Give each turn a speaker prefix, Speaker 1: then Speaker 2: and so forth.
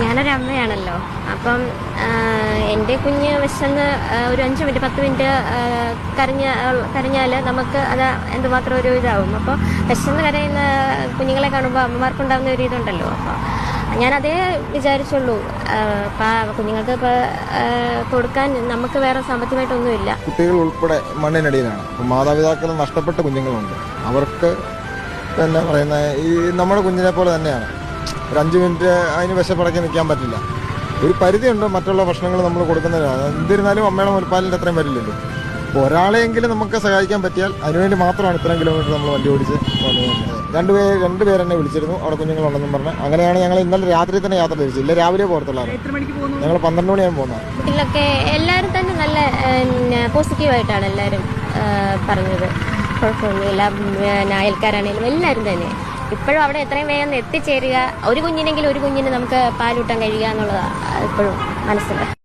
Speaker 1: ഞാനൊരു അമ്മയാണല്ലോ. അപ്പം എൻ്റെ കുഞ്ഞ് വിശന്ന് ഒരു 5 മിനിറ്റ് 10 മിനിറ്റ് കരഞ്ഞാൽ നമുക്ക് അത് എന്തുമാത്രം ഒരു ഇതാവും. അപ്പോൾ വിശന്ന് കരയുന്ന കുഞ്ഞുങ്ങളെ കാണുമ്പോൾ അമ്മമാർക്കുണ്ടാകുന്ന ഒരു ഇതുണ്ടല്ലോ. അപ്പോൾ ഞാനതേ വിചാരിച്ചുള്ളൂ. കുഞ്ഞുങ്ങൾക്ക് ഇപ്പോൾ കൊടുക്കാൻ നമുക്ക് വേറെ സാമ്പത്തികമായിട്ടൊന്നുമില്ല.
Speaker 2: കുട്ടികൾ ഉൾപ്പെടെ മണ്ണിനടിയിലാണ്. മാതാപിതാക്കൾ നഷ്ടപ്പെട്ട കുഞ്ഞുങ്ങളുണ്ട്. അവർക്ക് പിന്നെ പറയുന്ന ഈ നമ്മുടെ കുഞ്ഞിനെ പോലെ തന്നെയാണ്. ഒരു 5 മിനിറ്റ് അതിന് വിശപ്പടക്കി നിൽക്കാൻ പറ്റില്ല. ഒരു പരിധിയുണ്ട് മറ്റുള്ള ഭക്ഷണങ്ങൾ നമ്മൾ കൊടുക്കുന്നതിന്. എന്നിരുന്നാലും അമ്മയുടെ മുലപ്പാലിൻ്റെ അത്രയും വരില്ലല്ലോ. അപ്പോൾ ഒരാളെയെങ്കിലും നമുക്ക് സഹായിക്കാൻ പറ്റിയാൽ അതിനുവേണ്ടി മാത്രമാണ് ഇത്രയും കിലോമീറ്റർ നമ്മൾ വണ്ടി ഓടിച്ച് വന്നത്. രണ്ടുപേർ എന്നെ വിളിച്ചിരുന്നു അവിടെ കുഞ്ഞുങ്ങളുണ്ടെന്നും പറഞ്ഞ്. അങ്ങനെയാണ് ഞങ്ങൾ ഇന്നലെ രാത്രി തന്നെ യാത്ര തിരിച്ചു. ഇല്ല രാവിലെ പോകത്തുള്ളായിരുന്നു. ഞങ്ങൾ 12 മണിയാകുമ്പോൾ പോകുന്നത്.
Speaker 1: വീട്ടിലൊക്കെ എല്ലാവരും തന്നെ നല്ല പോസിറ്റീവായിട്ടാണ് എല്ലാവരും പറഞ്ഞത്. കുഴപ്പമൊന്നുമില്ല. അയൽക്കാരാണെങ്കിലും എല്ലാവരും തന്നെ ഇപ്പോഴും അവിടെ എത്രയും വേഗം എത്തിച്ചേരുക, ഒരു കുഞ്ഞിനെങ്കിലും ഒരു കുഞ്ഞിന് നമുക്ക് പാലൂട്ടാൻ കഴിയുക എന്നുള്ളതാണ് ഇപ്പോഴും മനസ്സിലായി.